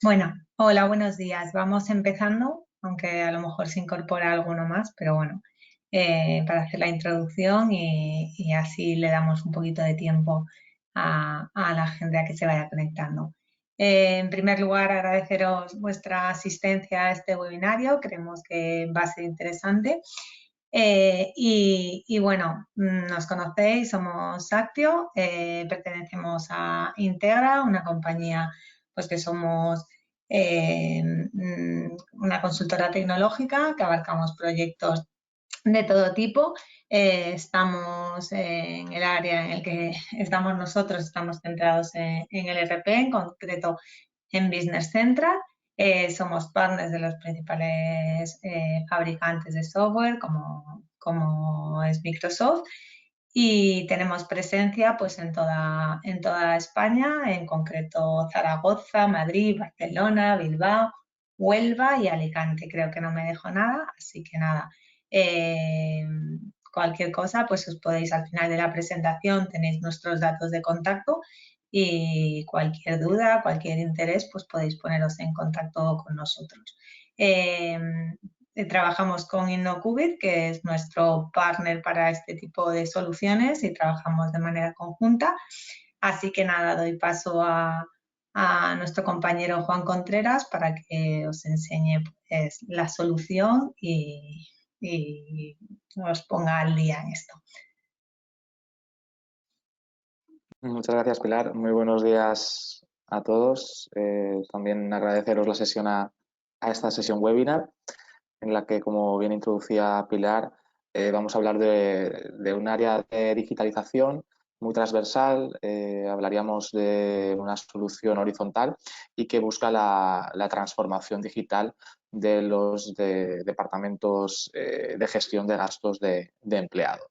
Bueno, hola, buenos días. Vamos empezando, aunque a lo mejor se incorpora alguno más, pero bueno, para hacer la introducción y así le damos un poquito de tiempo a la gente a que se vaya conectando. En primer lugar, agradeceros vuestra asistencia a este webinario. Creemos que va a ser interesante. Y bueno, nos conocéis, somos Actio, pertenecemos a Integra, una compañía pues que somos una consultora tecnológica que abarcamos proyectos de todo tipo. Estamos en el área en el que estamos nosotros, estamos centrados en el ERP, en concreto en Business Central. Somos partners de los principales fabricantes de software como es Microsoft y tenemos presencia pues en toda España, en concreto Zaragoza, Madrid, Barcelona, Bilbao, Huelva y Alicante. Creo que no me dejo nada, así que nada. eh, Cualquier cosa, pues os podéis al final de la presentación, tenéis nuestros datos de contacto y cualquier duda, cualquier interés, pues podéis poneros en contacto con nosotros. Trabajamos con InnoQubit, que es nuestro partner para este tipo de soluciones y trabajamos de manera conjunta. Así que nada, doy paso a nuestro compañero Juan Contreras para que os enseñe pues, la solución y os ponga al día en esto. Muchas gracias, Pilar. Muy buenos días a todos. También agradeceros la sesión a esta sesión webinar, en la que, como bien introducía Pilar, vamos a hablar de un área de digitalización muy transversal. Hablaríamos de una solución horizontal y que busca la transformación digital de los departamentos de gestión de gastos de empleado.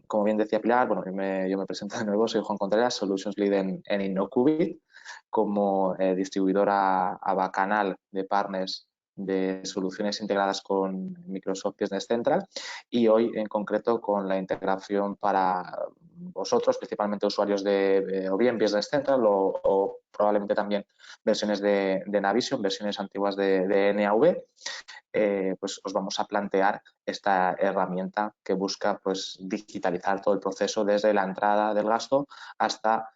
Como bien decía Pilar, bueno, yo me presento de nuevo, soy Juan Contreras, Solutions Lead en InnoQubit, como distribuidora a bacanal de partners de soluciones integradas con Microsoft Business Central y hoy en concreto con la integración para vosotros, principalmente usuarios de o bien Business Central o probablemente también versiones de Navision, versiones antiguas de NAV. Pues os vamos a plantear esta herramienta que busca pues, digitalizar todo el proceso desde la entrada del gasto hasta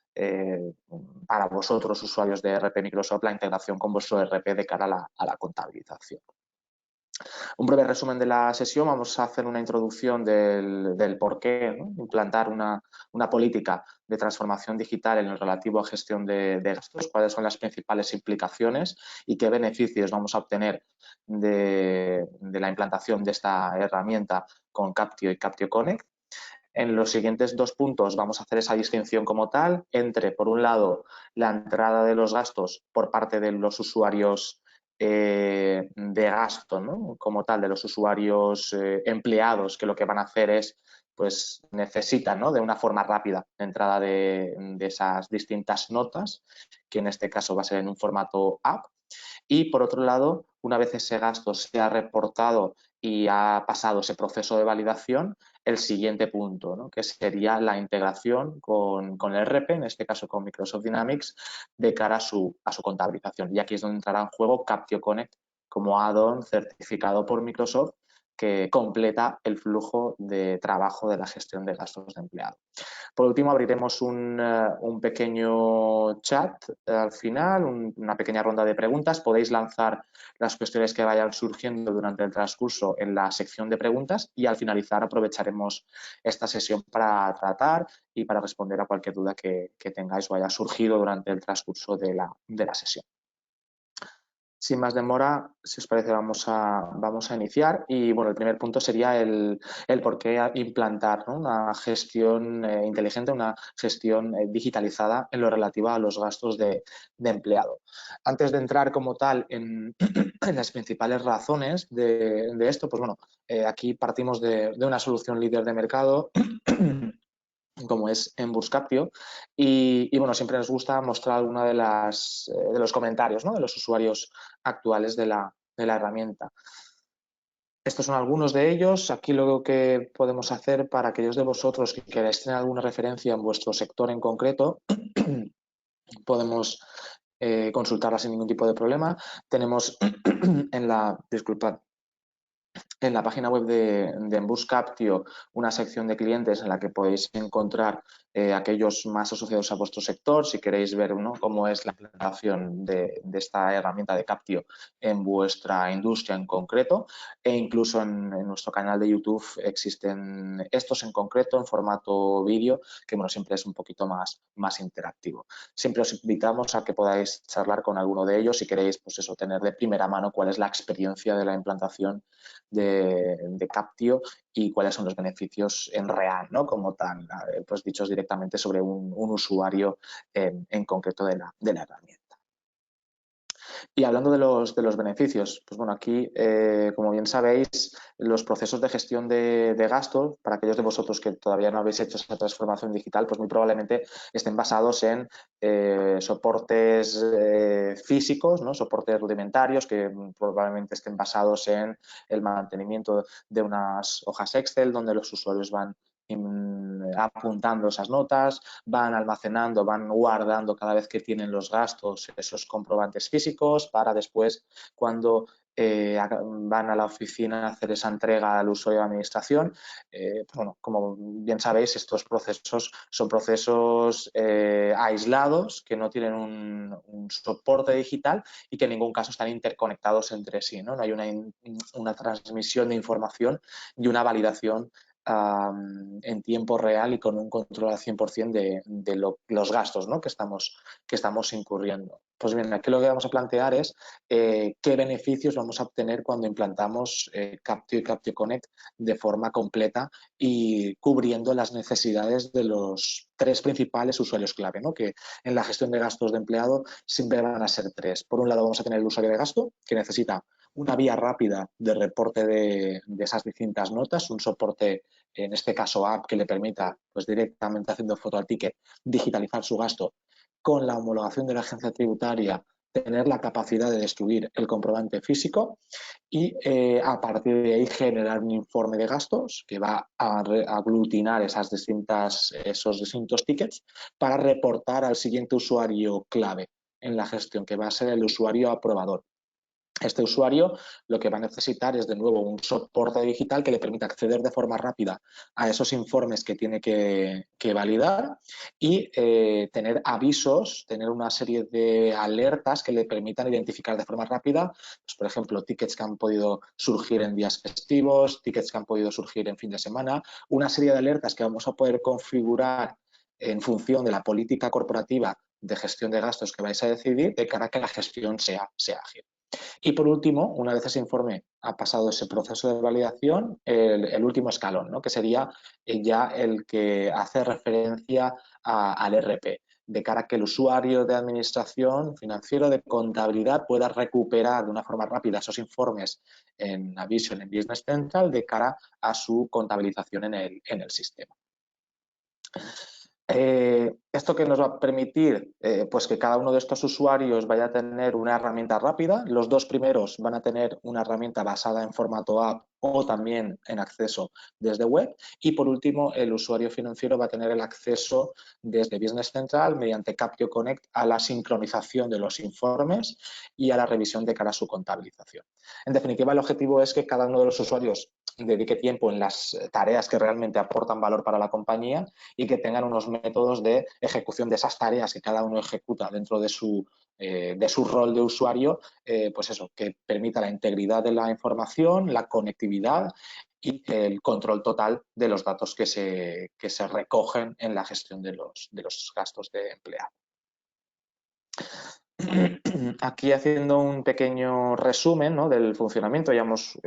para vosotros, usuarios de ERP Microsoft, la integración con vuestro ERP de cara a la contabilización. Un breve resumen de la sesión, vamos a hacer una introducción del por qué, ¿no? Implantar una política de transformación digital en lo relativo a gestión de gastos, cuáles son las principales implicaciones y qué beneficios vamos a obtener de la implantación de esta herramienta con Captio y Captio Connect. En los siguientes dos puntos vamos a hacer esa distinción como tal entre, por un lado, la entrada de los gastos por parte de los usuarios de gasto, ¿no? Como tal, de los usuarios empleados, que lo que van a hacer es, pues necesitan, ¿no? De una forma rápida la entrada de esas distintas notas, que en este caso va a ser en un formato app. Y por otro lado, una vez ese gasto se ha reportado y ha pasado ese proceso de validación, el siguiente punto, ¿no? Que sería la integración con el ERP, en este caso con Microsoft Dynamics, de cara a su contabilización. Y aquí es donde entrará en juego Captio Connect como add-on certificado por Microsoft que completa el flujo de trabajo de la gestión de gastos de empleado. Por último, abriremos un pequeño chat al final, una pequeña ronda de preguntas. Podéis lanzar las cuestiones que vayan surgiendo durante el transcurso en la sección de preguntas y al finalizar aprovecharemos esta sesión para tratar y para responder a cualquier duda que tengáis o haya surgido durante el transcurso de la sesión. Sin más demora, si os parece, vamos a iniciar. Y bueno, el primer punto sería el por qué implantar, ¿no? Una gestión inteligente, una gestión digitalizada en lo relativo a los gastos de empleado. Antes de entrar como tal en, en las principales razones de esto, pues bueno, aquí partimos de una solución líder de mercado como es en Buscapio y bueno, siempre nos gusta mostrar alguna de los comentarios, ¿no? De los usuarios actuales de la herramienta. Estos son algunos de ellos. Aquí lo que podemos hacer para aquellos de vosotros que queráis tener alguna referencia en vuestro sector en concreto, podemos consultarla sin ningún tipo de problema. Tenemos disculpad, en la página web de Embus Captio una sección de clientes en la que podéis encontrar aquellos más asociados a vuestro sector, si queréis ver, ¿no?, cómo es la implantación de esta herramienta de Captio en vuestra industria en concreto, e incluso en nuestro canal de YouTube existen estos en concreto en formato vídeo, que bueno, siempre es un poquito más interactivo. Siempre os invitamos a que podáis charlar con alguno de ellos si queréis, pues eso, tener de primera mano cuál es la experiencia de la implantación de Captio y cuáles son los beneficios en real, ¿no?, como tal, pues dichos directamente sobre un usuario en concreto de la herramienta. Y hablando de los beneficios, pues bueno, aquí, como bien sabéis, los procesos de gestión de gastos, para aquellos de vosotros que todavía no habéis hecho esa transformación digital, pues muy probablemente estén basados en soportes físicos, ¿no?, soportes rudimentarios, que probablemente estén basados en el mantenimiento de unas hojas Excel donde los usuarios van apuntando esas notas, van almacenando, van guardando cada vez que tienen los gastos esos comprobantes físicos para después, cuando van a la oficina a hacer esa entrega al usuario de administración. Pues bueno, como bien sabéis, estos procesos son procesos aislados que no tienen un soporte digital y que en ningún caso están interconectados entre sí, ¿no? No hay una transmisión de información y una validación en tiempo real y con un control al 100% de los gastos, ¿no?, que estamos incurriendo. Pues bien, aquí lo que vamos a plantear es qué beneficios vamos a obtener cuando implantamos Captio y Captio Connect de forma completa y cubriendo las necesidades de los tres principales usuarios clave, ¿no?, que en la gestión de gastos de empleado siempre van a ser tres. Por un lado vamos a tener el usuario de gasto, que necesita una vía rápida de reporte de esas distintas notas, un soporte, en este caso app, que le permita, pues directamente haciendo foto al ticket, digitalizar su gasto con la homologación de la agencia tributaria, tener la capacidad de destruir el comprobante físico y a partir de ahí generar un informe de gastos que va a aglutinar esos distintos tickets para reportar al siguiente usuario clave en la gestión, que va a ser el usuario aprobador. Este usuario lo que va a necesitar es de nuevo un soporte digital que le permita acceder de forma rápida a esos informes que tiene que validar y tener avisos, tener una serie de alertas que le permitan identificar de forma rápida, pues, por ejemplo, tickets que han podido surgir en días festivos, tickets que han podido surgir en fin de semana, una serie de alertas que vamos a poder configurar en función de la política corporativa de gestión de gastos que vais a decidir de cara a que la gestión sea ágil. Y por último, una vez ese informe ha pasado ese proceso de validación, el último escalón, ¿no?, que sería ya el que hace referencia al RP, de cara a que el usuario de administración, financiero, de contabilidad, pueda recuperar de una forma rápida esos informes en Navision, en Business Central, de cara a su contabilización en el sistema. ¿Esto qué nos va a permitir? Pues que cada uno de estos usuarios vaya a tener una herramienta rápida. Los dos primeros van a tener una herramienta basada en formato app o también en acceso desde web. Y por último, el usuario financiero va a tener el acceso desde Business Central mediante Captio Connect a la sincronización de los informes y a la revisión de cara a su contabilización. En definitiva, el objetivo es que cada uno de los usuarios dedique tiempo en las tareas que realmente aportan valor para la compañía y que tengan unos métodos de ejecución de esas tareas que cada uno ejecuta dentro de su rol de usuario, pues eso, que permita la integridad de la información, la conectividad y el control total de los datos que se recogen en la gestión de los gastos de empleado. Aquí haciendo un pequeño resumen, ¿no?, del funcionamiento, ya hemos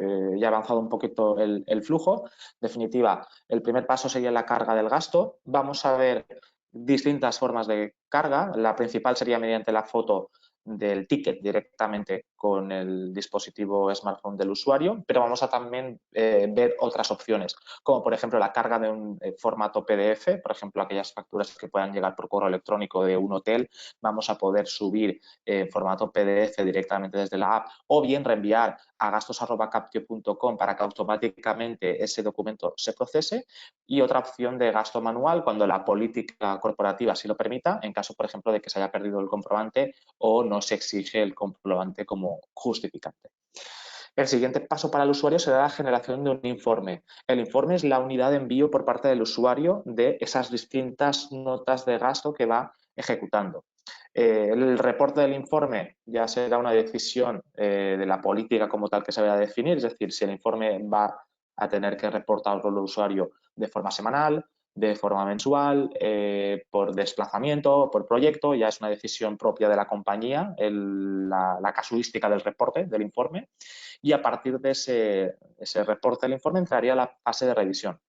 avanzado un poquito el flujo. En definitiva, el primer paso sería la carga del gasto. Vamos a ver distintas formas de carga. La principal sería mediante la foto del ticket directamente con el dispositivo smartphone del usuario, pero vamos a también ver otras opciones, como por ejemplo la carga de un formato PDF, por ejemplo aquellas facturas que puedan llegar por correo electrónico de un hotel, vamos a poder subir en formato PDF directamente desde la app, o bien reenviar a gastos@captio.com para que automáticamente ese documento se procese, y otra opción de gasto manual cuando la política corporativa así lo permita, en caso, por ejemplo, de que se haya perdido el comprobante o no se exige el comprobante como justificante. El siguiente paso para el usuario será la generación de un informe. El informe es la unidad de envío por parte del usuario de esas distintas notas de gasto que va ejecutando. El reporte del informe ya será una decisión de la política como tal que se vaya a definir, es decir, si el informe va a tener que reportarlo al usuario de forma semanal, de forma mensual, por desplazamiento, por proyecto, ya es una decisión propia de la compañía, la casuística del reporte, del informe, y a partir de ese reporte del informe entraría la fase de revisión.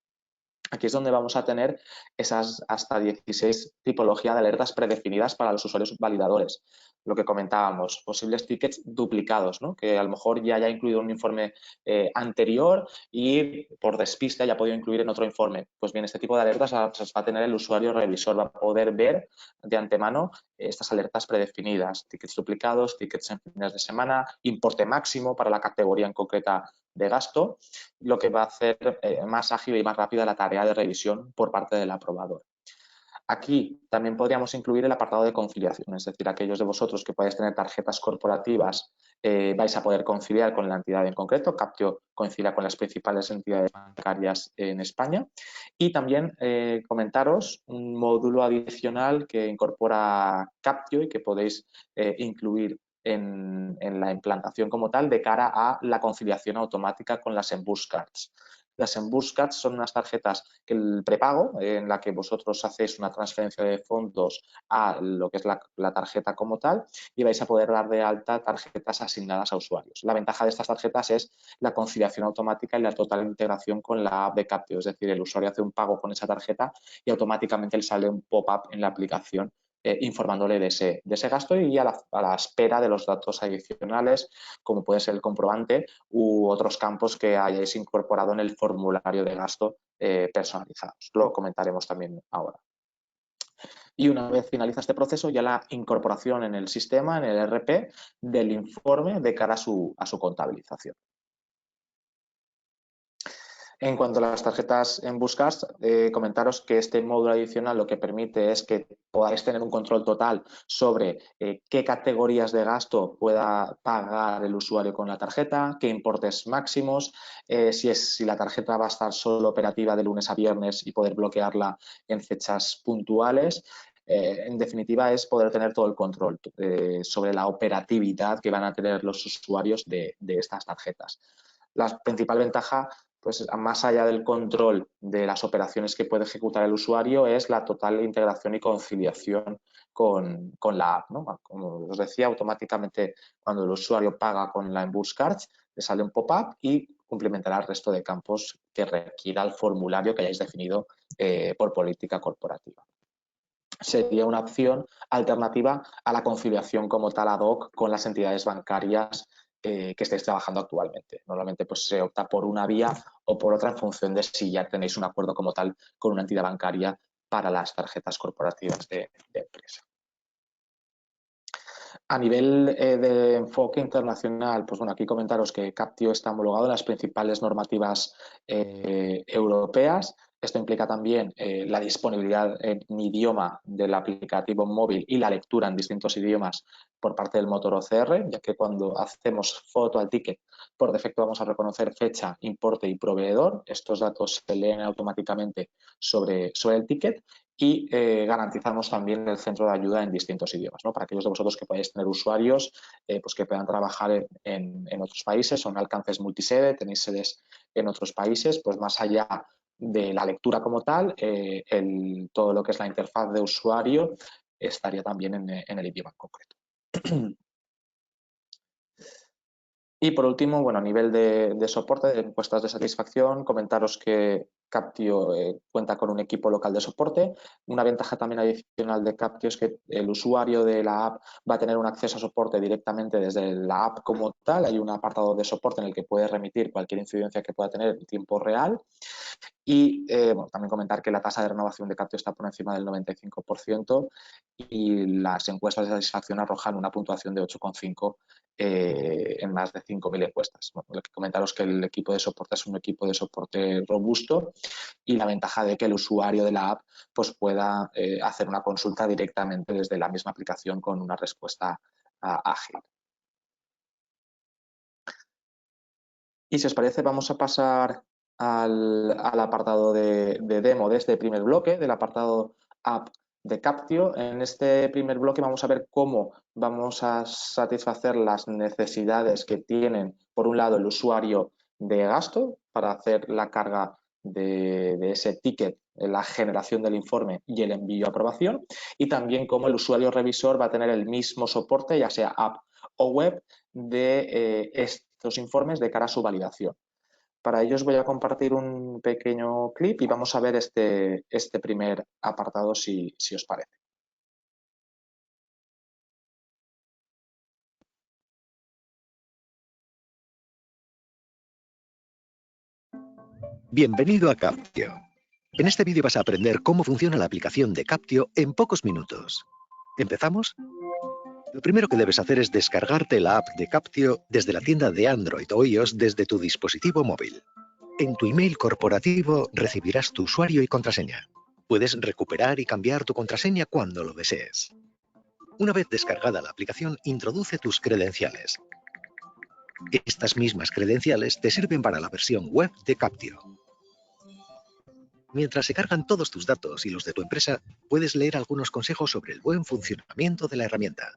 Aquí es donde vamos a tener esas hasta 16 tipologías de alertas predefinidas para los usuarios validadores. Lo que comentábamos, posibles tickets duplicados, ¿no? Que a lo mejor ya haya incluido un informe anterior y por despiste haya podido incluir en otro informe. Pues bien, este tipo de alertas las va a tener el usuario revisor, va a poder ver de antemano estas alertas predefinidas, tickets duplicados, tickets en fines de semana, importe máximo para la categoría en concreta de gasto, lo que va a hacer más ágil y más rápida la tarea de revisión por parte del aprobador. Aquí también podríamos incluir el apartado de conciliación, es decir, aquellos de vosotros que podéis tener tarjetas corporativas vais a poder conciliar con la entidad en concreto. Captio concilia con las principales entidades bancarias en España. Y también comentaros un módulo adicional que incorpora Captio y que podéis incluir en la implantación como tal de cara a la conciliación automática con las Emburse Cards. Las Emburse Cards son unas tarjetas que el prepago, en la que vosotros hacéis una transferencia de fondos a lo que es la tarjeta como tal, y vais a poder dar de alta tarjetas asignadas a usuarios. La ventaja de estas tarjetas es la conciliación automática y la total integración con la app de Captio, es decir, el usuario hace un pago con esa tarjeta y automáticamente le sale un pop-up en la aplicación informándole de ese gasto y a la espera de los datos adicionales, como puede ser el comprobante u otros campos que hayáis incorporado en el formulario de gasto personalizados. Lo comentaremos también ahora. Y una vez finaliza este proceso, ya la incorporación en el sistema, en el ERP, del informe de cara a su contabilización. En cuanto a las tarjetas Emburse Cards, comentaros que este módulo adicional lo que permite es que podáis tener un control total sobre qué categorías de gasto pueda pagar el usuario con la tarjeta, qué importes máximos, si la tarjeta va a estar solo operativa de lunes a viernes y poder bloquearla en fechas puntuales. En definitiva, es poder tener todo el control sobre la operatividad que van a tener los usuarios de estas tarjetas. La principal ventaja, pues más allá del control de las operaciones que puede ejecutar el usuario, es la total integración y conciliación con la app, ¿no? Como os decía, automáticamente cuando el usuario paga con la Emburse Cards, le sale un pop-up y cumplimentará el resto de campos que requiera el formulario que hayáis definido por política corporativa. Sería una opción alternativa a la conciliación como tal ad hoc con las entidades bancarias que estéis trabajando actualmente. Normalmente pues, se opta por una vía o por otra en función de si ya tenéis un acuerdo como tal con una entidad bancaria para las tarjetas corporativas de empresa. A nivel de enfoque internacional, pues bueno, aquí comentaros que Captio está homologado en las principales normativas europeas. Esto implica también la disponibilidad en idioma del aplicativo móvil y la lectura en distintos idiomas por parte del motor OCR, ya que cuando hacemos foto al ticket, por defecto vamos a reconocer fecha, importe y proveedor. Estos datos se leen automáticamente sobre el ticket y garantizamos también el centro de ayuda en distintos idiomas, ¿no? Para aquellos de vosotros que podáis tener usuarios pues que puedan trabajar en otros países, son alcances multisede, tenéis sedes en otros países, pues más allá de la lectura como tal, todo lo que es la interfaz de usuario estaría también en el idioma en concreto. Y por último, bueno, a nivel de soporte, de encuestas de satisfacción, comentaros que Captio cuenta con un equipo local de soporte. Una ventaja también adicional de Captio es que el usuario de la app va a tener un acceso a soporte directamente desde la app como tal. Hay un apartado de soporte en el que puede remitir cualquier incidencia que pueda tener en tiempo real. Y bueno, también comentar que la tasa de renovación de Captio está por encima del 95% y las encuestas de satisfacción arrojan una puntuación de 8,5 en más de 5.000 encuestas. Bueno, lo que comentaros que el equipo de soporte es un equipo de soporte robusto y la ventaja de que el usuario de la app pues, pueda hacer una consulta directamente desde la misma aplicación con una respuesta ágil. Y si os parece, vamos a pasar al apartado de demo de este primer bloque, del apartado app de Captio. En este primer bloque vamos a ver cómo vamos a satisfacer las necesidades que tienen, por un lado, el usuario de gasto para hacer la carga de ese ticket, la generación del informe y el envío a aprobación, y también cómo el usuario revisor va a tener el mismo soporte, ya sea app o web, de estos informes de cara a su validación. Para ello os voy a compartir un pequeño clip y vamos a ver este primer apartado si os parece. Bienvenido a Captio. En este vídeo vas a aprender cómo funciona la aplicación de Captio en pocos minutos. ¿Empezamos? Lo primero que debes hacer es descargarte la app de Captio desde la tienda de Android o iOS desde tu dispositivo móvil. En tu email corporativo recibirás tu usuario y contraseña. Puedes recuperar y cambiar tu contraseña cuando lo desees. Una vez descargada la aplicación, introduce tus credenciales. Estas mismas credenciales te sirven para la versión web de Captio. Mientras se cargan todos tus datos y los de tu empresa, puedes leer algunos consejos sobre el buen funcionamiento de la herramienta.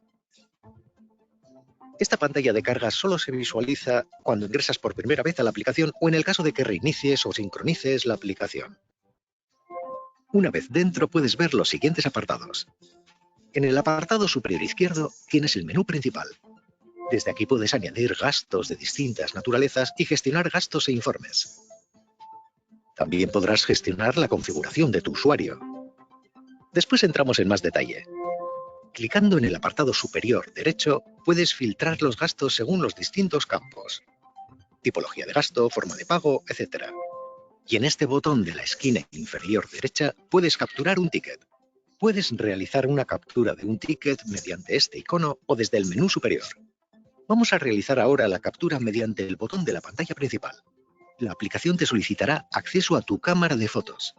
Esta pantalla de carga solo se visualiza cuando ingresas por primera vez a la aplicación o en el caso de que reinicies o sincronices la aplicación. Una vez dentro puedes ver los siguientes apartados. En el apartado superior izquierdo tienes el menú principal. Desde aquí puedes añadir gastos de distintas naturalezas y gestionar gastos e informes. También podrás gestionar la configuración de tu usuario. Después entramos en más detalle. Clicando en el apartado superior derecho, puedes filtrar los gastos según los distintos campos. Tipología de gasto, forma de pago, etc. Y en este botón de la esquina inferior derecha puedes capturar un ticket. Puedes realizar una captura de un ticket mediante este icono o desde el menú superior. Vamos a realizar ahora la captura mediante el botón de la pantalla principal. La aplicación te solicitará acceso a tu cámara de fotos.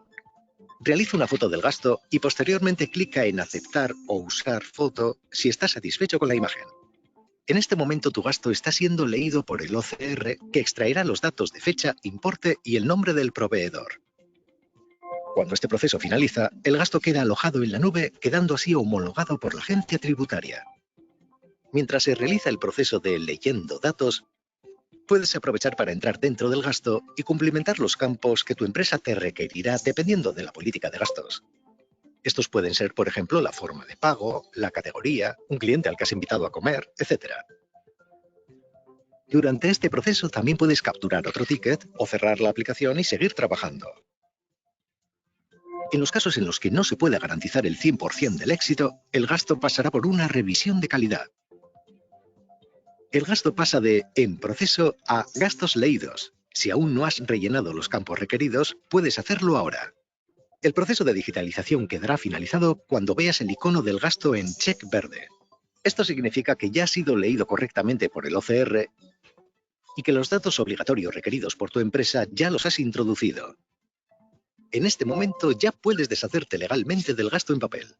Realiza una foto del gasto y posteriormente clica en aceptar o usar foto si estás satisfecho con la imagen. En este momento tu gasto está siendo leído por el OCR, que extraerá los datos de fecha, importe y el nombre del proveedor. Cuando este proceso finaliza, el gasto queda alojado en la nube, quedando así homologado por la agencia tributaria. Mientras se realiza el proceso de leyendo datos, puedes aprovechar para entrar dentro del gasto y cumplimentar los campos que tu empresa te requerirá dependiendo de la política de gastos. Estos pueden ser, por ejemplo, la forma de pago, la categoría, un cliente al que has invitado a comer, etc. Durante este proceso también puedes capturar otro ticket o cerrar la aplicación y seguir trabajando. En los casos en los que no se pueda garantizar el 100% del éxito, el gasto pasará por una revisión de calidad. El gasto pasa de en proceso a gastos leídos. Si aún no has rellenado los campos requeridos, puedes hacerlo ahora. El proceso de digitalización quedará finalizado cuando veas el icono del gasto en check verde. Esto significa que ya ha sido leído correctamente por el OCR y que los datos obligatorios requeridos por tu empresa ya los has introducido. En este momento ya puedes deshacerte legalmente del gasto en papel.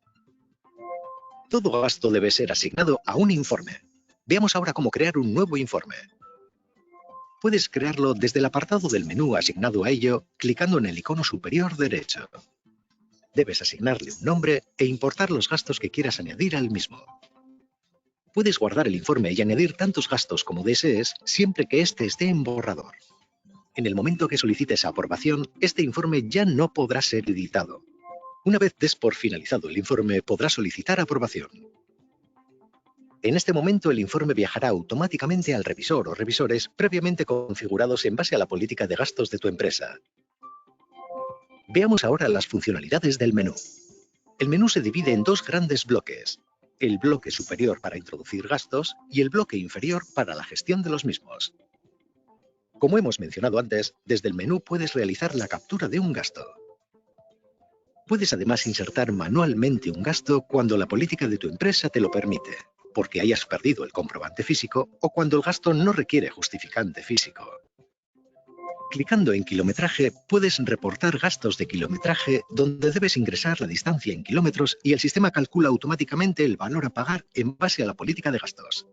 Todo gasto debe ser asignado a un informe. Veamos ahora cómo crear un nuevo informe. Puedes crearlo desde el apartado del menú asignado a ello, clicando en el icono superior derecho. Debes asignarle un nombre e importar los gastos que quieras añadir al mismo. Puedes guardar el informe y añadir tantos gastos como desees, siempre que éste esté en borrador. En el momento que solicites aprobación, este informe ya no podrá ser editado. Una vez des por finalizado el informe, podrás solicitar aprobación. En este momento, el informe viajará automáticamente al revisor o revisores previamente configurados en base a la política de gastos de tu empresa. Veamos ahora las funcionalidades del menú. El menú se divide en dos grandes bloques: el bloque superior para introducir gastos y el bloque inferior para la gestión de los mismos. Como hemos mencionado antes, desde el menú puedes realizar la captura de un gasto. Puedes además insertar manualmente un gasto cuando la política de tu empresa te lo permite, porque hayas perdido el comprobante físico o cuando el gasto no requiere justificante físico. Clicando en kilometraje, puedes reportar gastos de kilometraje donde debes ingresar la distancia en kilómetros y el sistema calcula automáticamente el valor a pagar en base a la política de gastos.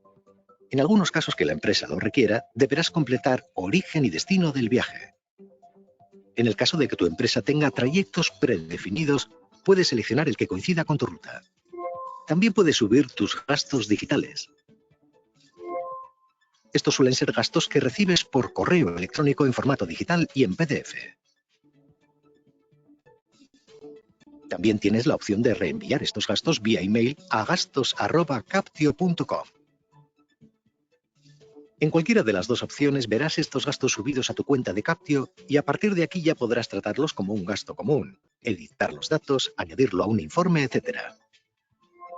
En algunos casos que la empresa lo requiera, deberás completar origen y destino del viaje. En el caso de que tu empresa tenga trayectos predefinidos, puedes seleccionar el que coincida con tu ruta. También puedes subir tus gastos digitales. Estos suelen ser gastos que recibes por correo electrónico en formato digital y en PDF. También tienes la opción de reenviar estos gastos vía email a gastos@captio.com. En cualquiera de las dos opciones verás estos gastos subidos a tu cuenta de Captio y a partir de aquí ya podrás tratarlos como un gasto común, editar los datos, añadirlo a un informe, etc.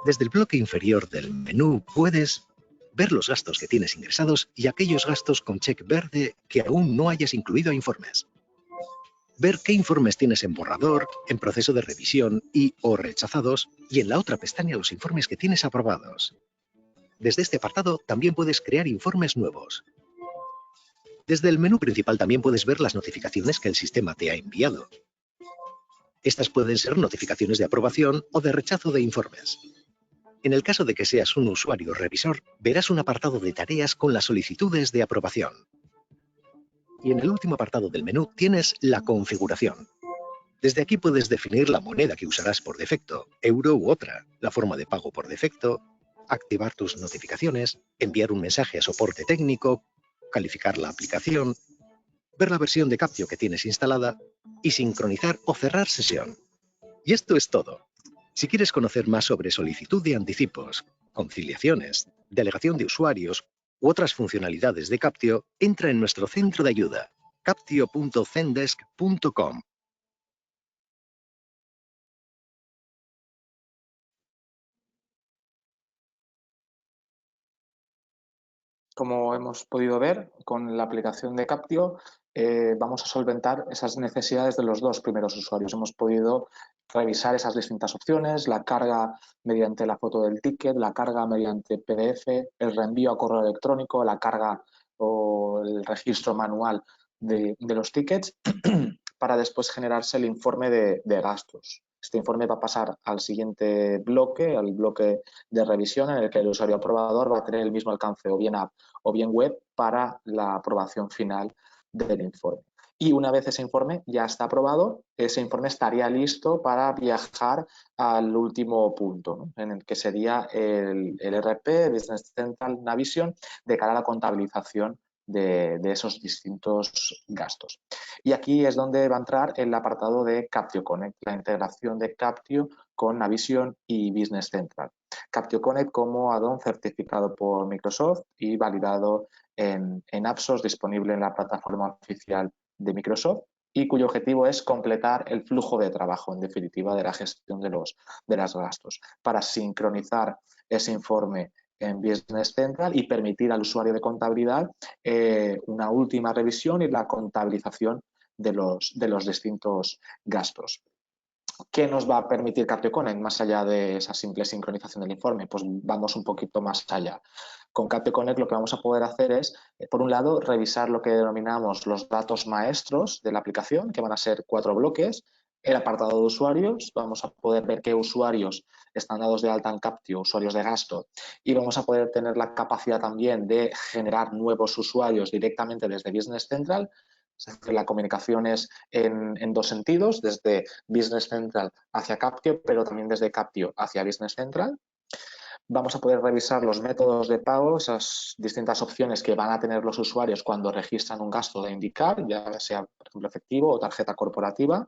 Desde el bloque inferior del menú puedes ver los gastos que tienes ingresados y aquellos gastos con check verde que aún no hayas incluido a informes. Ver qué informes tienes en borrador, en proceso de revisión o rechazados, y en la otra pestaña los informes que tienes aprobados. Desde este apartado también puedes crear informes nuevos. Desde el menú principal también puedes ver las notificaciones que el sistema te ha enviado. Estas pueden ser notificaciones de aprobación o de rechazo de informes. En el caso de que seas un usuario revisor, verás un apartado de tareas con las solicitudes de aprobación. Y en el último apartado del menú tienes la configuración. Desde aquí puedes definir la moneda que usarás por defecto, euro u otra, la forma de pago por defecto, activar tus notificaciones, enviar un mensaje a soporte técnico, calificar la aplicación, ver la versión de Captio que tienes instalada y sincronizar o cerrar sesión. Y esto es todo. Si quieres conocer más sobre solicitud de anticipos, conciliaciones, delegación de usuarios u otras funcionalidades de Captio, entra en nuestro centro de ayuda, captio.zendesk.com. Como hemos podido ver, con la aplicación de Captio vamos a solventar esas necesidades de los dos primeros usuarios. Hemos podido revisar esas distintas opciones, la carga mediante la foto del ticket, la carga mediante PDF, el reenvío a correo electrónico, la carga o el registro manual de los tickets para después generarse el informe de gastos. Este informe va a pasar al siguiente bloque, al bloque de revisión, en el que el usuario aprobador va a tener el mismo alcance o bien app o bien web para la aprobación final del informe. Y una vez ese informe ya está aprobado, ese informe estaría listo para viajar al último punto, ¿no? En el que sería el ERP, Business Central Navision, de cara a la contabilización de esos distintos gastos. Y aquí es donde va a entrar el apartado de Captio Connect, la integración de Captio con Navision y Business Central. Captio Connect como add-on certificado por Microsoft y validado en AppSource, disponible en la plataforma oficial de Microsoft, y cuyo objetivo es completar el flujo de trabajo, en definitiva, de la gestión de los gastos, para sincronizar ese informe en Business Central y permitir al usuario de contabilidad una última revisión y la contabilización de los distintos gastos. ¿Qué nos va a permitir Captio Connect más allá de esa simple sincronización del informe? Pues vamos un poquito más allá. Con Captio Connect lo que vamos a poder hacer es, por un lado, revisar lo que denominamos los datos maestros de la aplicación, que van a ser 4 bloques. El apartado de usuarios, vamos a poder ver qué usuarios están dados de alta en Captio, usuarios de gasto, y vamos a poder tener la capacidad también de generar nuevos usuarios directamente desde Business Central. La comunicación es en dos sentidos, desde Business Central hacia Captio, pero también desde Captio hacia Business Central. Vamos a poder revisar los métodos de pago, esas distintas opciones que van a tener los usuarios cuando registran un gasto de indicar, ya sea, por ejemplo, efectivo o tarjeta corporativa.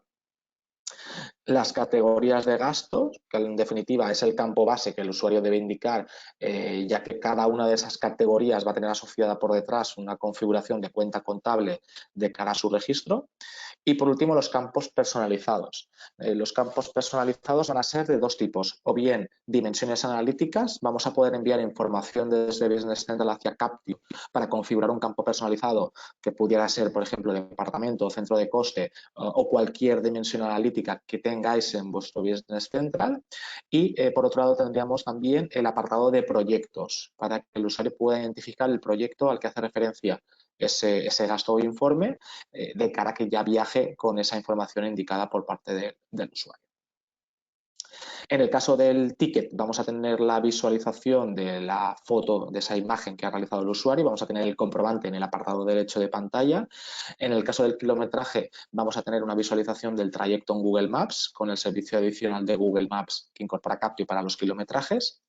las categorías de gastos, que en definitiva es el campo base que el usuario debe indicar, ya que cada una de esas categorías va a tener asociada por detrás una configuración de cuenta contable de cara a su registro. Y por último, los campos personalizados. Los campos personalizados van a ser de dos tipos, o bien dimensiones analíticas, vamos a poder enviar información desde Business Central hacia Captio para configurar un campo personalizado que pudiera ser, por ejemplo, departamento, centro de coste o cualquier dimensión analítica que tengáis en vuestro Business Central. Y por otro lado tendríamos también el apartado de proyectos para que el usuario pueda identificar el proyecto al que hace referencia ese gasto o informe de cara a que ya viaje con esa información indicada por parte del usuario. En el caso del ticket vamos a tener la visualización de la foto de esa imagen que ha realizado el usuario, vamos a tener el comprobante en el apartado derecho de pantalla. En el caso del kilometraje vamos a tener una visualización del trayecto en Google Maps con el servicio adicional de Google Maps que incorpora Captio para los kilometrajes.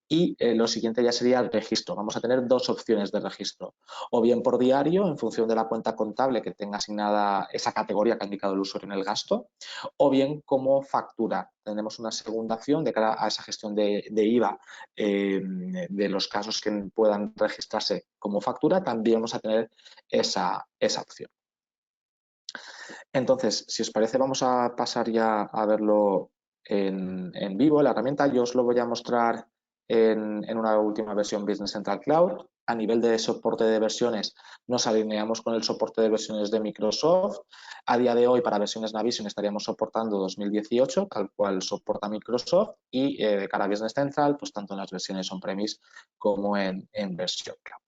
Y lo siguiente ya sería el registro. Vamos a tener dos opciones de registro, o bien por diario en función de la cuenta contable que tenga asignada esa categoría que ha indicado el usuario en el gasto, o bien como factura. Tenemos una segunda opción de cara a esa gestión de IVA de los casos que puedan registrarse como factura, también vamos a tener esa opción. Entonces, si os parece, vamos a pasar ya a verlo en vivo, la herramienta. Yo os lo voy a mostrar en una última versión Business Central Cloud. A nivel de soporte de versiones, nos alineamos con el soporte de versiones de Microsoft. A día de hoy, para versiones Navision, estaríamos soportando 2018, tal cual soporta Microsoft. Y de cara a Business Central, pues tanto en las versiones on-premise como en versión cloud.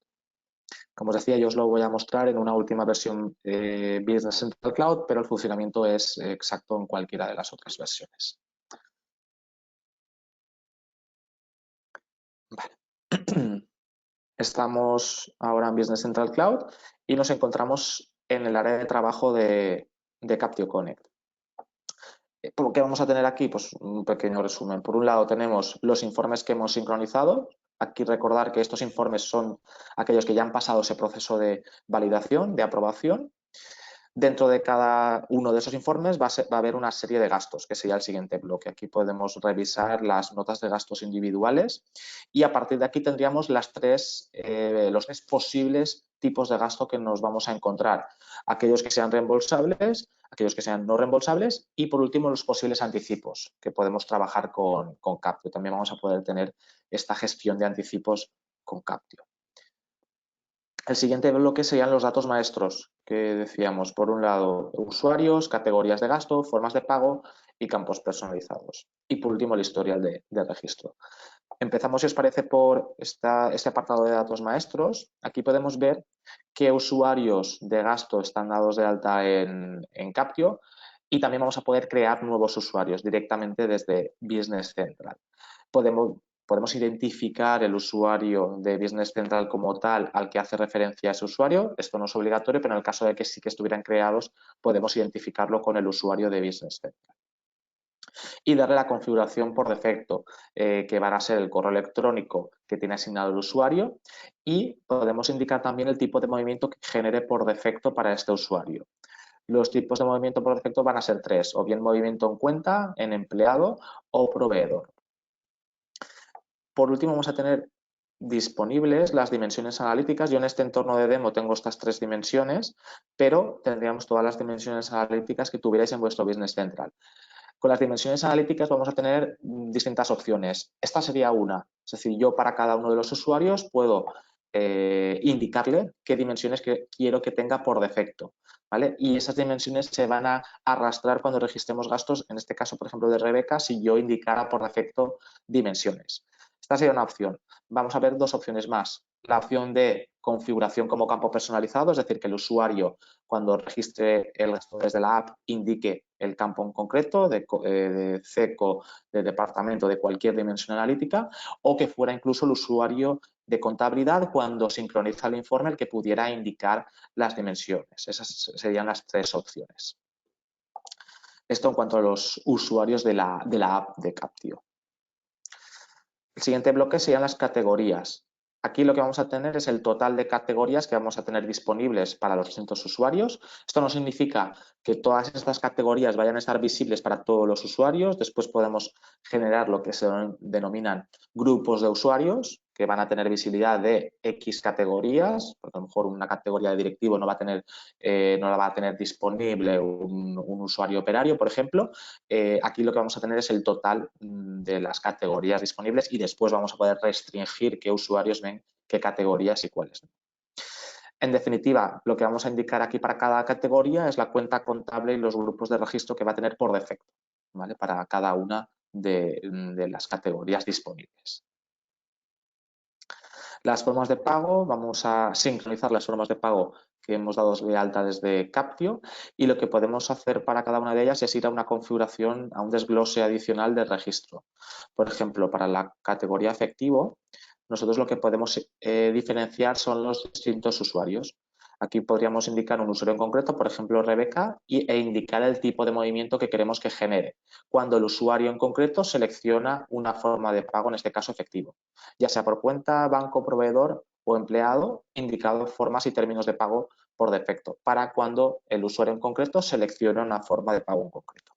Como os decía, yo os lo voy a mostrar en una última versión Business Central Cloud, pero el funcionamiento es exacto en cualquiera de las otras versiones. Vale. Estamos ahora en Business Central Cloud y nos encontramos en el área de trabajo de Captio Connect. ¿Qué vamos a tener aquí? Pues un pequeño resumen. Por un lado tenemos los informes que hemos sincronizado. Aquí recordar que estos informes son aquellos que ya han pasado ese proceso de validación, de aprobación. Dentro de cada uno de esos informes va a haber una serie de gastos, que sería el siguiente bloque. Aquí podemos revisar las notas de gastos individuales y a partir de aquí tendríamos los tres posibles tipos de gasto que nos vamos a encontrar. Aquellos que sean reembolsables, aquellos que sean no reembolsables y, por último, los posibles anticipos que podemos trabajar con Captio. También vamos a poder tener esta gestión de anticipos con Captio. El siguiente bloque serían los datos maestros que decíamos. Por un lado, usuarios, categorías de gasto, formas de pago y campos personalizados. Y por último, el historial de registro. Empezamos, si os parece, por este apartado de datos maestros. Aquí podemos ver qué usuarios de gasto están dados de alta en Captio y también vamos a poder crear nuevos usuarios directamente desde Business Central. Podemos identificar el usuario de Business Central como tal al que hace referencia a ese usuario. Esto no es obligatorio, pero en el caso de que sí que estuvieran creados, podemos identificarlo con el usuario de Business Central. Y darle la configuración por defecto, que van a ser el correo electrónico que tiene asignado el usuario, y podemos indicar también el tipo de movimiento que genere por defecto para este usuario. Los tipos de movimiento por defecto van a ser tres, o bien movimiento en cuenta, en empleado o proveedor. Por último, vamos a tener disponibles las dimensiones analíticas. Yo en este entorno de demo tengo estas tres dimensiones, pero tendríamos todas las dimensiones analíticas que tuvierais en vuestro Business Central. Con las dimensiones analíticas vamos a tener distintas opciones. Esta sería una, es decir, yo para cada uno de los usuarios puedo indicarle qué dimensiones quiero que tenga por defecto, ¿vale? Y esas dimensiones se van a arrastrar cuando registremos gastos, en este caso, por ejemplo, de Rebeca, si yo indicara por defecto dimensiones. Esta sería una opción. Vamos a ver dos opciones más. La opción de configuración como campo personalizado, es decir, que el usuario cuando registre el gasto desde la app indique el campo en concreto de CECO, de departamento, de cualquier dimensión analítica, o que fuera incluso el usuario de contabilidad cuando sincroniza el informe el que pudiera indicar las dimensiones. Esas serían las tres opciones. Esto en cuanto a los usuarios de la app de Captio. El siguiente bloque serían las categorías. Aquí lo que vamos a tener es el total de categorías que vamos a tener disponibles para los distintos usuarios. Esto no significa que todas estas categorías vayan a estar visibles para todos los usuarios. Después podemos generar lo que se denominan grupos de usuarios que van a tener visibilidad de X categorías. Porque a lo mejor una categoría de directivo no va a tener, no la va a tener disponible un usuario operario, por ejemplo. Aquí lo que vamos a tener es el total de las categorías disponibles y después vamos a poder restringir qué usuarios ven qué categorías y cuáles. En definitiva, lo que vamos a indicar aquí para cada categoría es la cuenta contable y los grupos de registro que va a tener por defecto, ¿vale? Para cada una de las categorías disponibles. Las formas de pago, vamos a sincronizar las formas de pago que hemos dado de alta desde Captio y lo que podemos hacer para cada una de ellas es ir a una configuración, a un desglose adicional de registro. Por ejemplo, para la categoría efectivo, nosotros lo que podemos diferenciar son los distintos usuarios. Aquí podríamos indicar un usuario en concreto, por ejemplo, Rebeca, e indicar el tipo de movimiento que queremos que genere, cuando el usuario en concreto selecciona una forma de pago, en este caso efectivo, ya sea por cuenta, banco, proveedor o empleado, indicado formas y términos de pago por defecto, para cuando el usuario en concreto selecciona una forma de pago en concreto.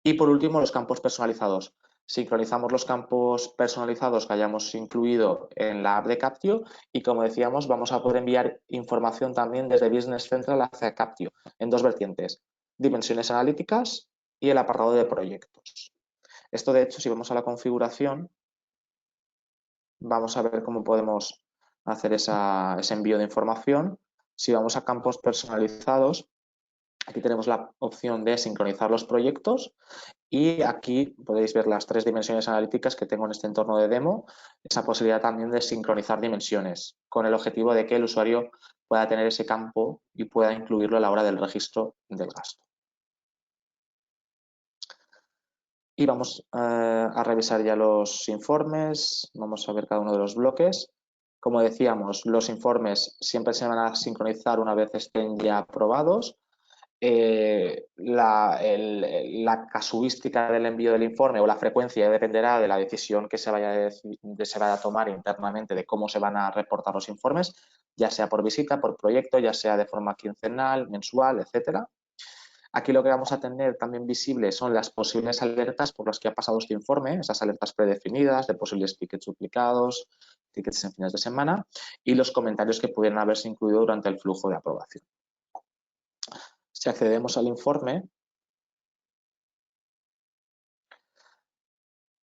Y por último, los campos personalizados. Sincronizamos los campos personalizados que hayamos incluido en la app de Captio y, como decíamos, vamos a poder enviar información también desde Business Central hacia Captio en dos vertientes, dimensiones analíticas y el apartado de proyectos. Esto, de hecho, si vamos a la configuración, vamos a ver cómo podemos hacer ese envío de información. Si vamos a campos personalizados, aquí tenemos la opción de sincronizar los proyectos y aquí podéis ver las 3 dimensiones analíticas que tengo en este entorno de demo, esa posibilidad también de sincronizar dimensiones con el objetivo de que el usuario pueda tener ese campo y pueda incluirlo a la hora del registro del gasto. Y vamos a revisar ya los informes, vamos a ver cada uno de los bloques. Como decíamos, los informes siempre se van a sincronizar una vez estén ya aprobados. La casuística del envío del informe o la frecuencia dependerá de la decisión que se vaya a tomar internamente de cómo se van a reportar los informes, ya sea por visita, por proyecto, ya sea de forma quincenal, mensual, etcétera. Aquí lo que vamos a tener también visible son las posibles alertas por las que ha pasado este informe, esas alertas predefinidas de posibles tickets duplicados, tickets en fines de semana y los comentarios que pudieran haberse incluido durante el flujo de aprobación. Si accedemos al informe,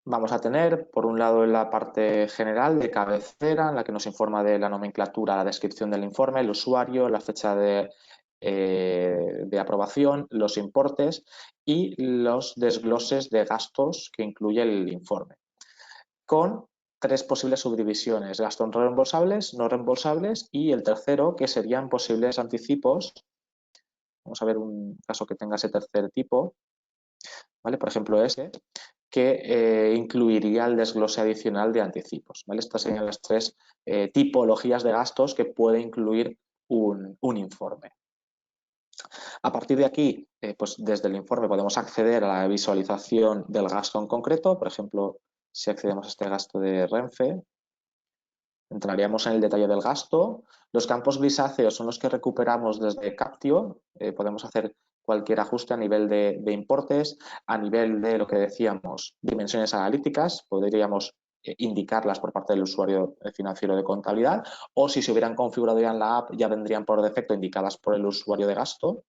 vamos a tener, por un lado, en la parte general de cabecera, en la que nos informa de la nomenclatura, la descripción del informe, el usuario, la fecha de aprobación, los importes y los desgloses de gastos que incluye el informe, con 3 posibles subdivisiones: gastos reembolsables, no reembolsables y el tercero, que serían posibles anticipos. Vamos a ver un caso que tenga ese tercer tipo, ¿vale? Por ejemplo, ese, que incluiría el desglose adicional de anticipos, ¿vale? Estas serían las 3 tipologías de gastos que puede incluir un informe. A partir de aquí, pues desde el informe podemos acceder a la visualización del gasto en concreto. Por ejemplo, si accedemos a este gasto de Renfe, entraríamos en el detalle del gasto. Los campos grisáceos son los que recuperamos desde Captio. Podemos hacer cualquier ajuste a nivel de importes, a nivel de lo que decíamos, dimensiones analíticas. Podríamos indicarlas por parte del usuario financiero de contabilidad, o si se hubieran configurado ya en la app, ya vendrían por defecto indicadas por el usuario de gasto.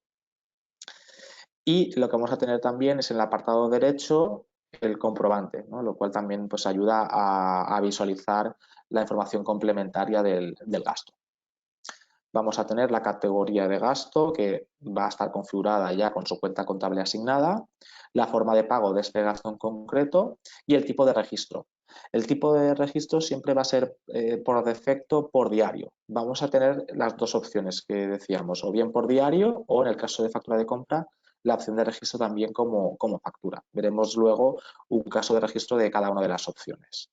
Y lo que vamos a tener también es en el apartado derecho el comprobante, ¿no? Lo cual también pues, ayuda a visualizar la información complementaria del gasto. Vamos a tener la categoría de gasto, que va a estar configurada ya con su cuenta contable asignada, la forma de pago de este gasto en concreto y el tipo de registro. El tipo de registro siempre va a ser por defecto por diario. Vamos a tener las dos opciones que decíamos, o bien por diario o, en el caso de factura de compra, la opción de registro también como factura. Veremos luego un caso de registro de cada una de las opciones.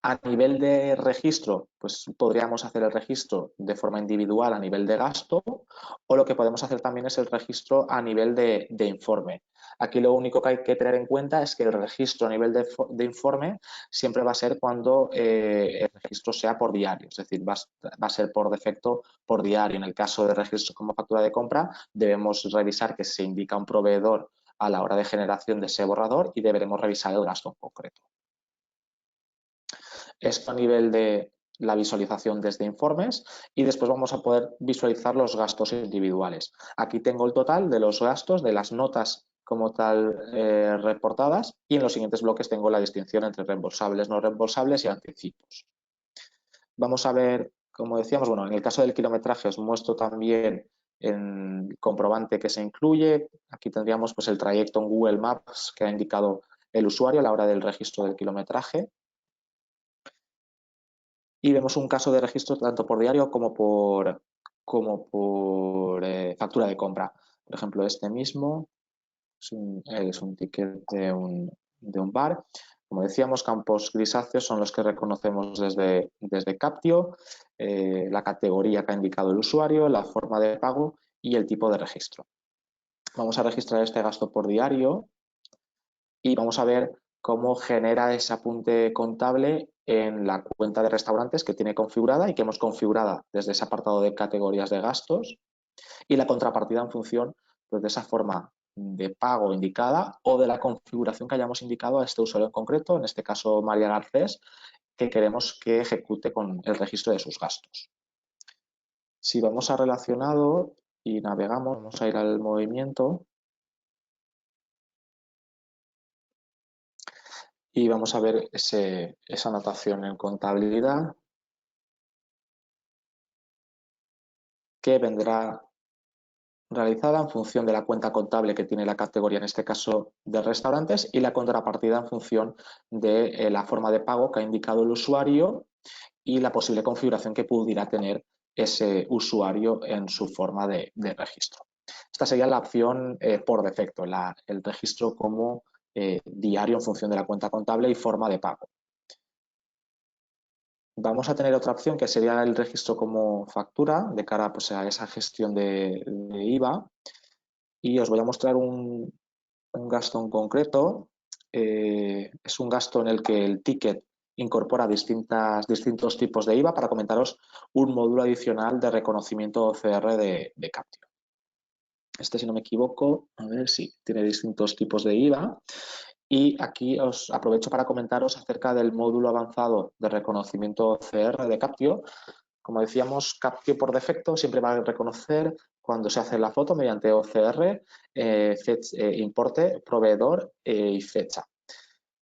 A nivel de registro, pues podríamos hacer el registro de forma individual a nivel de gasto, o lo que podemos hacer también es el registro a nivel de informe. Aquí lo único que hay que tener en cuenta es que el registro a nivel de informe siempre va a ser cuando el registro sea por diario, es decir, va a ser por defecto por diario. En el caso de registro como factura de compra, debemos revisar que se indica un proveedor a la hora de generación de ese borrador y deberemos revisar el gasto en concreto. Esto a nivel de la visualización desde informes y después vamos a poder visualizar los gastos individuales. Aquí tengo el total de los gastos, de las notas como tal reportadas y en los siguientes bloques tengo la distinción entre reembolsables, no reembolsables y anticipos. Vamos a ver, como decíamos, bueno, en el caso del kilometraje os muestro también el comprobante que se incluye. Aquí tendríamos pues el trayecto en Google Maps que ha indicado el usuario a la hora del registro del kilometraje. Y vemos un caso de registro tanto por diario como por factura de compra. Por ejemplo, este mismo es un ticket de un bar. Como decíamos, campos grisáceos son los que reconocemos desde Captio, la categoría que ha indicado el usuario, la forma de pago y el tipo de registro. Vamos a registrar este gasto por diario y vamos a ver cómo genera ese apunte contable en la cuenta de restaurantes que tiene configurada y que hemos configurado desde ese apartado de categorías de gastos y la contrapartida en función pues, de esa forma de pago indicada o de la configuración que hayamos indicado a este usuario en concreto, en este caso María Garcés, que queremos que ejecute con el registro de sus gastos. Si vamos a relacionado y navegamos, vamos a ir al movimiento y vamos a ver esa anotación en contabilidad que vendrá realizada en función de la cuenta contable que tiene la categoría, en este caso de restaurantes, y la contrapartida en función de la forma de pago que ha indicado el usuario y la posible configuración que pudiera tener ese usuario en su forma de registro. Esta sería la opción por defecto, el registro como diario en función de la cuenta contable y forma de pago. Vamos a tener otra opción que sería el registro como factura de cara pues, a esa gestión de IVA. Y os voy a mostrar un gasto en concreto. Es un gasto en el que el ticket incorpora distintos tipos de IVA para comentaros un módulo adicional de reconocimiento OCR de Captio. Este, si no me equivoco, a ver si tiene distintos tipos de IVA. Y aquí os aprovecho para comentaros acerca del módulo avanzado de reconocimiento OCR de Captio. Como decíamos, Captio por defecto siempre va a reconocer cuando se hace la foto mediante OCR, importe, proveedor y fecha.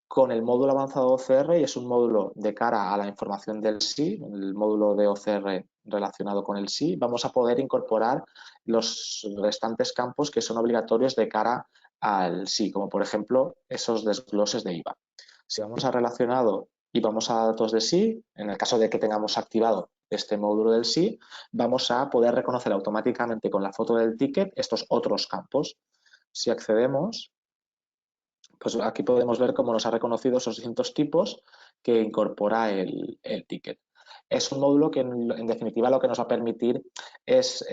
Con el módulo avanzado OCR, y es un módulo de cara a la información del SI, el módulo de OCR relacionado con el SI, vamos a poder incorporar los restantes campos que son obligatorios de cara al SI, como por ejemplo esos desgloses de IVA. Si vamos a relacionado y vamos a datos de SI, en el caso de que tengamos activado este módulo del SI, vamos a poder reconocer automáticamente con la foto del ticket estos otros campos. Si accedemos, pues aquí podemos ver cómo nos ha reconocido esos distintos tipos que incorpora el ticket. Es un módulo que en definitiva lo que nos va a permitir es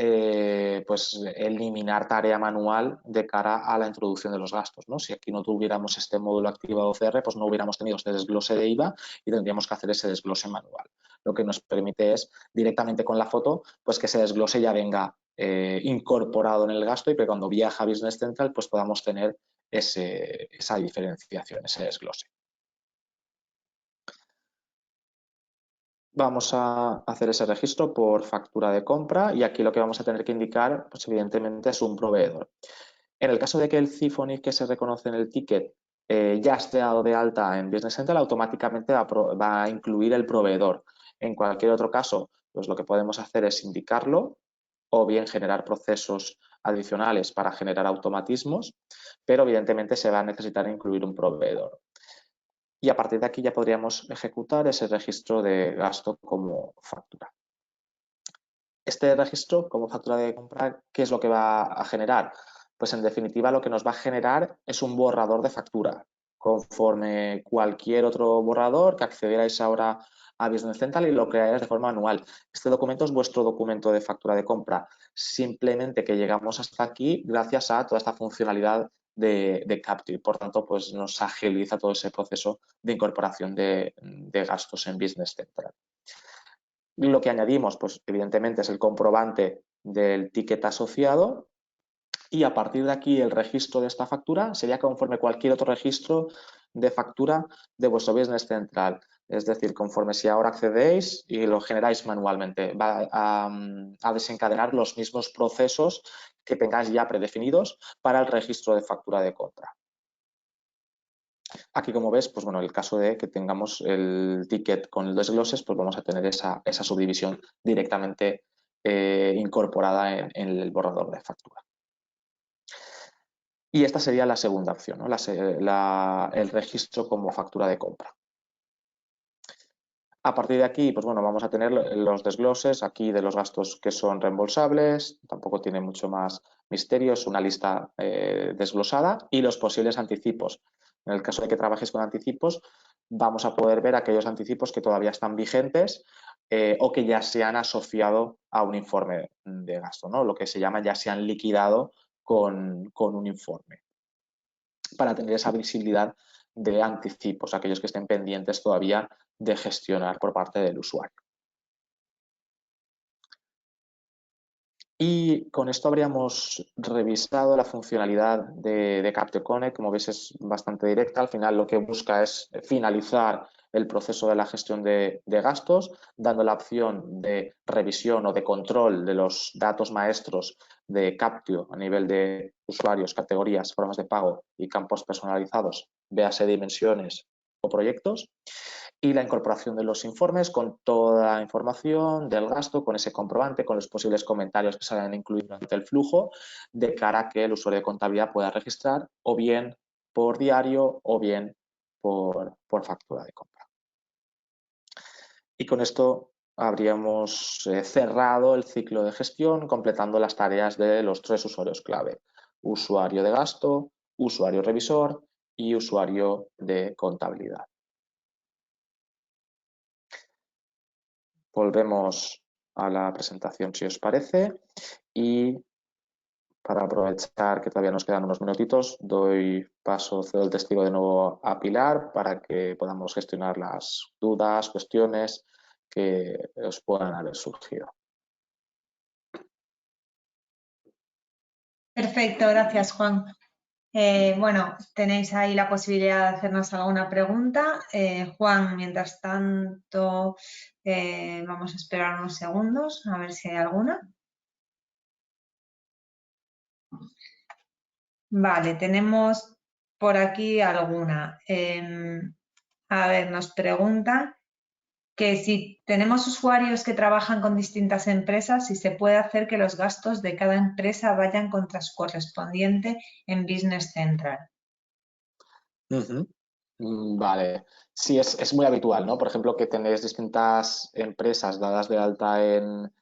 pues eliminar tarea manual de cara a la introducción de los gastos, ¿no? Si aquí no tuviéramos este módulo activado OCR, pues no hubiéramos tenido este desglose de IVA y tendríamos que hacer ese desglose manual. Lo que nos permite es directamente con la foto pues que ese desglose ya venga incorporado en el gasto y que cuando viaja a Business Central pues podamos tener esa diferenciación, ese desglose. Vamos a hacer ese registro por factura de compra y aquí lo que vamos a tener que indicar, pues evidentemente, es un proveedor. En el caso de que el CIFONIC que se reconoce en el ticket ya esté dado de alta en Business Central, automáticamente va a incluir el proveedor. En cualquier otro caso, pues lo que podemos hacer es indicarlo o bien generar procesos adicionales para generar automatismos, pero evidentemente se va a necesitar incluir un proveedor. Y a partir de aquí ya podríamos ejecutar ese registro de gasto como factura. Este registro como factura de compra, ¿qué es lo que va a generar? Pues en definitiva lo que nos va a generar es un borrador de factura conforme cualquier otro borrador que accedierais ahora a Business Central y lo crearéis de forma anual. Este documento es vuestro documento de factura de compra. Simplemente que llegamos hasta aquí gracias a toda esta funcionalidad de Captio y, por tanto, pues nos agiliza todo ese proceso de incorporación de gastos en Business Central. Lo que añadimos, pues evidentemente, es el comprobante del ticket asociado y a partir de aquí el registro de esta factura sería conforme cualquier otro registro de factura de vuestro Business Central. Es decir, conforme si ahora accedéis y lo generáis manualmente, va a desencadenar los mismos procesos que tengáis ya predefinidos para el registro de factura de compra. Aquí, como ves, pues bueno, en el caso de que tengamos el ticket con el desgloses, pues vamos a tener esa subdivisión directamente incorporada en el borrador de factura. Y esta sería la segunda opción, ¿no? El registro como factura de compra. A partir de aquí, pues bueno, vamos a tener los desgloses aquí de los gastos que son reembolsables, tampoco tiene mucho más misterio, es una lista desglosada, y los posibles anticipos. En el caso de que trabajes con anticipos, vamos a poder ver aquellos anticipos que todavía están vigentes o que ya se han asociado a un informe de gasto, ¿no? Lo que se llama ya se han liquidado con un informe, para tener esa visibilidad de anticipos, aquellos que estén pendientes todavía de gestionar por parte del usuario. Y con esto habríamos revisado la funcionalidad de Captio Connect. Como veis, es bastante directa. Al final lo que busca es finalizar el proceso de la gestión de gastos, dando la opción de revisión o de control de los datos maestros de Captio a nivel de usuarios, categorías, formas de pago y campos personalizados, véase dimensiones o proyectos, y la incorporación de los informes con toda la información del gasto, con ese comprobante, con los posibles comentarios que se hayan incluido durante el flujo, de cara a que el usuario de contabilidad pueda registrar o bien por diario o bien por factura de compra. Y con esto habríamos cerrado el ciclo de gestión, completando las tareas de los 3 usuarios clave: usuario de gasto, usuario revisor y usuario de contabilidad. Volvemos a la presentación, si os parece, y para aprovechar que todavía nos quedan unos minutitos, cedo el testigo de nuevo a Pilar para que podamos gestionar las dudas, cuestiones que os puedan haber surgido. Perfecto, gracias, Juan. Bueno, tenéis ahí la posibilidad de hacernos alguna pregunta. Juan, mientras tanto, vamos a esperar unos segundos a ver si hay alguna. Vale, tenemos por aquí alguna. A ver, nos preguntan que si tenemos usuarios que trabajan con distintas empresas, si se puede hacer que los gastos de cada empresa vayan contra su correspondiente en Business Central. Vale, sí, es muy habitual, ¿no? Por ejemplo, que tenéis distintas empresas dadas de alta en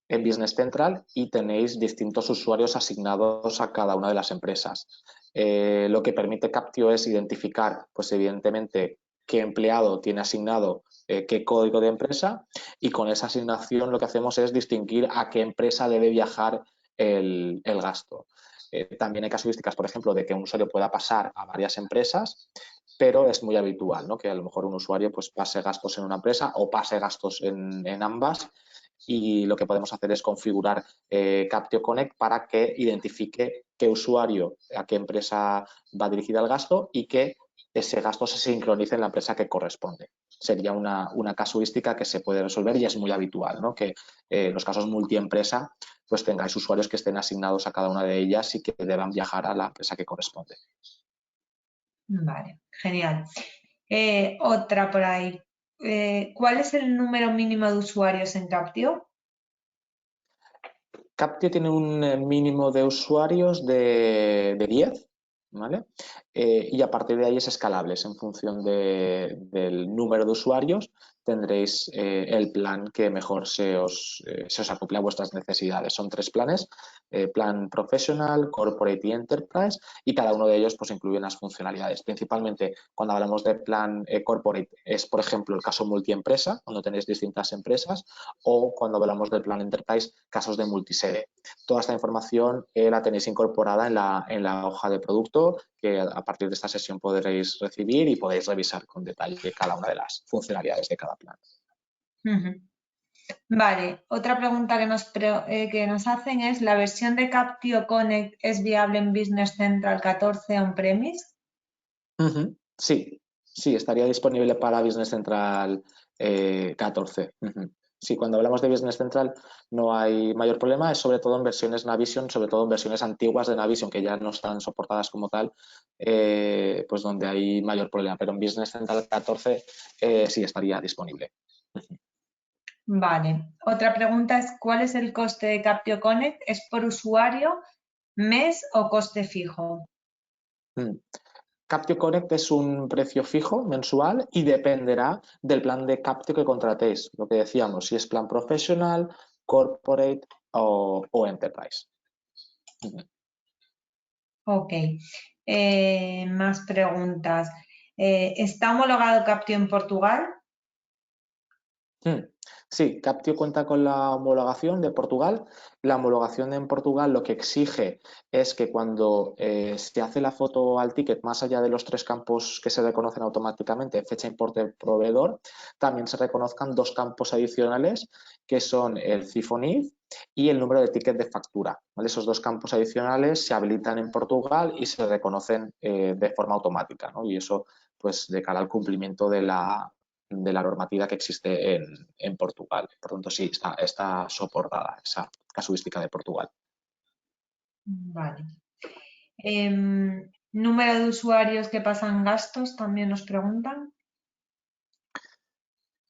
Business Central y tenéis distintos usuarios asignados a cada una de las empresas. Lo que permite Captio es identificar, pues evidentemente, qué empleado tiene asignado qué código de empresa, y con esa asignación lo que hacemos es distinguir a qué empresa debe viajar el gasto. También hay casuísticas, por ejemplo, de que un usuario pueda pasar a varias empresas, pero es muy habitual, ¿no? Que a lo mejor un usuario pues pase gastos en una empresa o pase gastos en ambas, y lo que podemos hacer es configurar Captio Connect para que identifique qué usuario, a qué empresa va dirigida el gasto y que ese gasto se sincronice en la empresa que corresponde. Sería una casuística que se puede resolver y es muy habitual, ¿no? Que en los casos multiempresa pues tengáis usuarios que estén asignados a cada una de ellas y que deban viajar a la empresa que corresponde. Vale, genial. Otra por ahí. ¿Cuál es el número mínimo de usuarios en Captio? Captio tiene un mínimo de usuarios de 10, ¿vale? y a partir de ahí es escalable. En función del número de usuarios tendréis el plan que mejor se os acople a vuestras necesidades. Son 3 planes, plan Professional, Corporate y Enterprise, y cada uno de ellos pues incluye unas funcionalidades. Principalmente cuando hablamos de plan Corporate es, por ejemplo, el caso multiempresa, cuando tenéis distintas empresas, o cuando hablamos del plan Enterprise, casos de multisede. Toda esta información la tenéis incorporada en la hoja de producto, que a partir de esta sesión podréis recibir y podéis revisar con detalle cada una de las funcionalidades de cada plan. Vale, otra pregunta que nos hacen es, ¿la versión de Captio Connect es viable en Business Central 14 on-premise? Sí, estaría disponible para Business Central 14. Sí, cuando hablamos de Business Central no hay mayor problema, es sobre todo en versiones Navision, sobre todo en versiones antiguas de Navision que ya no están soportadas como tal, pues donde hay mayor problema, pero en Business Central 14 sí estaría disponible. Vale, otra pregunta es, ¿cuál es el coste de Captio Connect? ¿Es por usuario, mes o coste fijo? Captio Connect es un precio fijo mensual y dependerá del plan de Captio que contratéis. Lo que decíamos, si es plan Professional, Corporate o Enterprise. Ok. Más preguntas. ¿Está homologado Captio en Portugal? Sí, Captio cuenta con la homologación de Portugal. La homologación en Portugal lo que exige es que cuando se hace la foto al ticket, más allá de los 3 campos que se reconocen automáticamente, fecha, importe, proveedor, también se reconozcan 2 campos adicionales que son el CIFONIF y el número de ticket de factura. ¿Vale? Esos 2 campos adicionales se habilitan en Portugal y se reconocen de forma automática, ¿no? Y eso, pues, de cara al cumplimiento de la normativa que existe en Portugal. Por tanto, sí, está soportada esa casuística de Portugal. Vale. ¿Número de usuarios que pasan gastos? También nos preguntan.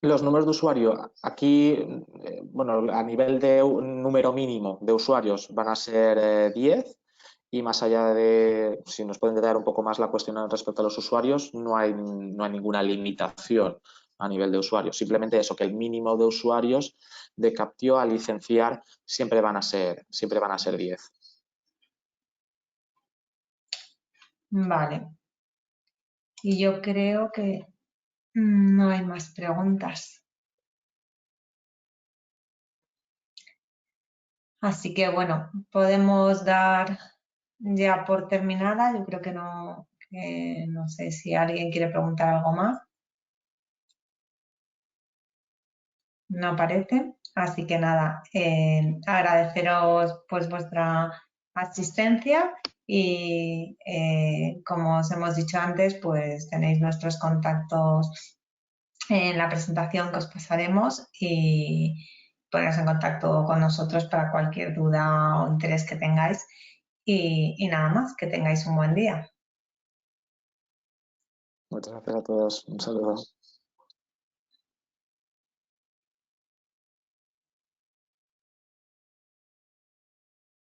Los números de usuario, aquí, bueno, a nivel de un número mínimo de usuarios van a ser 10 y más allá de, si nos pueden detallar un poco más la cuestión respecto a los usuarios, no hay ninguna limitación a nivel de usuarios. Simplemente eso, que el mínimo de usuarios de Captio a licenciar siempre van a ser 10. Vale. Y yo creo que no hay más preguntas. Así que bueno, podemos dar ya por terminada. Yo creo que no sé si alguien quiere preguntar algo más. No parece. Así que nada, agradeceros pues vuestra asistencia y como os hemos dicho antes, pues tenéis nuestros contactos en la presentación que os pasaremos y poneros en contacto con nosotros para cualquier duda o interés que tengáis y nada más, que tengáis un buen día. Muchas gracias a todos. Un saludo.